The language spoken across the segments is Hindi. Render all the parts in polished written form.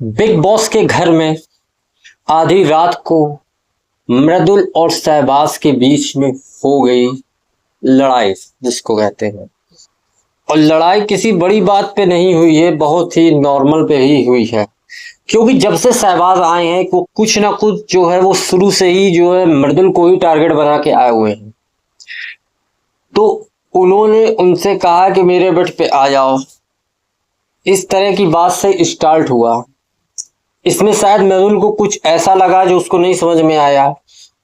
बिग बॉस के घर में आधी रात को मृदुल और शहबाज के बीच में हो गई लड़ाई, जिसको कहते हैं। और लड़ाई किसी बड़ी बात पे नहीं हुई है, बहुत ही नॉर्मल पे ही हुई है। क्योंकि जब से शहबाज आए हैं वो कुछ ना कुछ जो है वो शुरू से ही जो है मृदुल को ही टारगेट बना के आए हुए हैं। तो उन्होंने उनसे कहा कि मेरे बेट पे आ जाओ, इस तरह की बात से स्टार्ट हुआ। इसमें शायद मृदुल को कुछ ऐसा लगा जो उसको नहीं समझ में आया,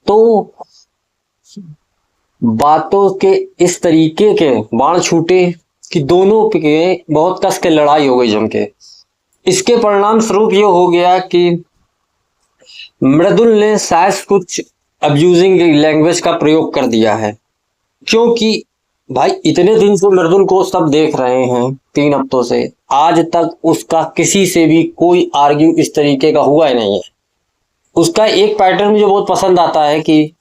तो बातों के इस तरीके के बाण छूटे कि दोनों के बहुत कस के लड़ाई हो गई जम के। इसके परिणाम स्वरूप ये हो गया कि मृदुल ने शायद कुछ अब्यूजिंग लैंग्वेज का प्रयोग कर दिया है। क्योंकि भाई इतने दिन से मृदुल को सब देख रहे हैं, 3 हफ्तों से, आज तक उसका किसी से भी कोई आर्ग्यू इस तरीके का हुआ ही नहीं है। उसका एक पैटर्न मुझे बहुत पसंद आता है कि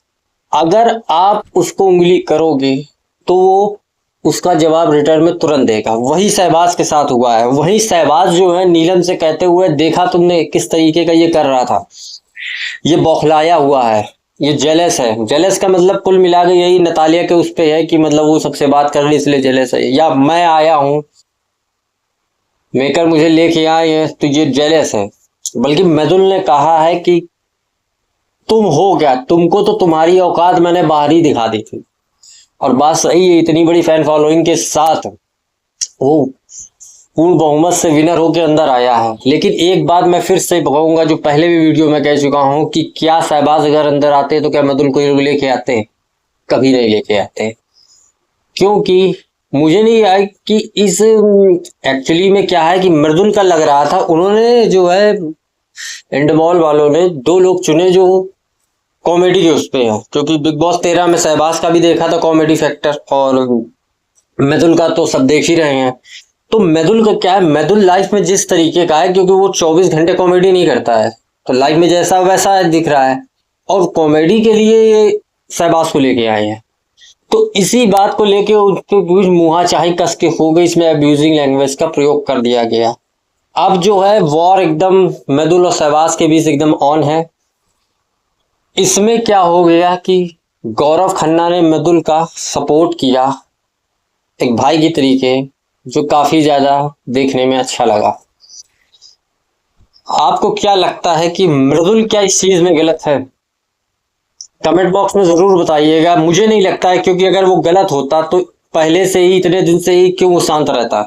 अगर आप उसको उंगली करोगे तो वो उसका जवाब रिटर्न में तुरंत देगा। वही शहबाज के साथ हुआ है। वही शहबाज जो है नीलम से कहते हुए, देखा तुमने किस तरीके का ये कर रहा था, ये बौखलाया हुआ है, ये जेलस है। जेलस का मतलब कुल मिला के यही नतालिया के उस पे है कि मतलब वो सबसे बात कर रही इसलिए जेलस है, या मैं आया हूं मेकर मुझे लेके आए हैं तो ये जेलस है। बल्कि मृदुल ने कहा है कि तुम हो क्या, तुमको तो तुम्हारी औकात मैंने बाहर ही दिखा दी थी। और बात सही है, इतनी बड़ी फैन फॉलोइंग के साथ वो पूर्ण बहुमत से विनर होकर अंदर आया है। लेकिन एक बात मैं फिर से कहूंगा, जो पहले भी वीडियो में कह चुका हूं, कि क्या शहबाज अगर अंदर आते तो क्या मृदुल को लेके आते? कभी नहीं लेके आते। क्योंकि मुझे नहीं आया कि इस एक्चुअली में क्या है कि मृदुल का लग रहा था, उन्होंने जो है एंडमॉल वालों ने 2 लोग चुने जो कॉमेडी के उस पे है। क्योंकि बिग बॉस 13 में शहबाज का भी देखा था कॉमेडी फैक्टर, और मृदुल का तो सब देख ही रहे हैं। तो मृदुल का क्या है, मृदुल लाइफ में जिस तरीके का है, क्योंकि वो 24 घंटे कॉमेडी नहीं करता है, तो लाइफ में जैसा वैसा दिख रहा है। और कॉमेडी के लिए ये शहबाज को लेके आए हैं। तो इसी बात को लेके उनके बीच मुहाचाही कस के हो गई। इसमें अब्यूजिंग लैंग्वेज का प्रयोग कर दिया गया। अब जो है वॉर एकदम मृदुल और शहबाज के बीच एकदम ऑन है। इसमें क्या हो गया कि गौरव खन्ना ने मृदुल का सपोर्ट किया एक भाई की तरीके, जो काफी ज्यादा देखने में अच्छा लगा। आपको क्या लगता है कि मृदुल क्या इस चीज में गलत है? कमेंट बॉक्स में जरूर बताइएगा। मुझे नहीं लगता है, क्योंकि अगर वो गलत होता तो पहले से ही, इतने दिन से ही क्यों वो शांत रहता?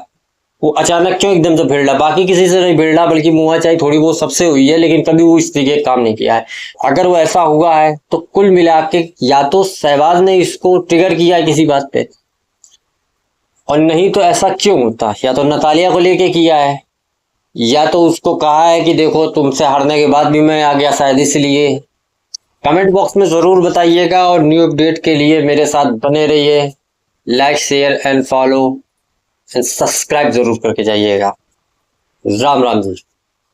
वो अचानक क्यों एकदम से भिड़ा? बाकी किसी से नहीं भिड़ा, बल्कि मुहाचाई थोड़ी बहुत सबसे हुई है, लेकिन कभी वो इस तरीके काम नहीं किया है। अगर वो ऐसा हुआ है तो कुल मिला के या तो शहबाज ने इसको ट्रिगर किया है किसी बात पे, और नहीं तो ऐसा क्यों होता? या तो नतालिया को लेके किया है, या तो उसको कहा है कि देखो तुमसे हारने के बाद भी मैं आ गया शायद इसलिए। कमेंट बॉक्स में जरूर बताइएगा, और न्यू अपडेट के लिए मेरे साथ बने रहिए। Like, share and follow and subscribe जरूर करके जाइएगा। राम राम जी।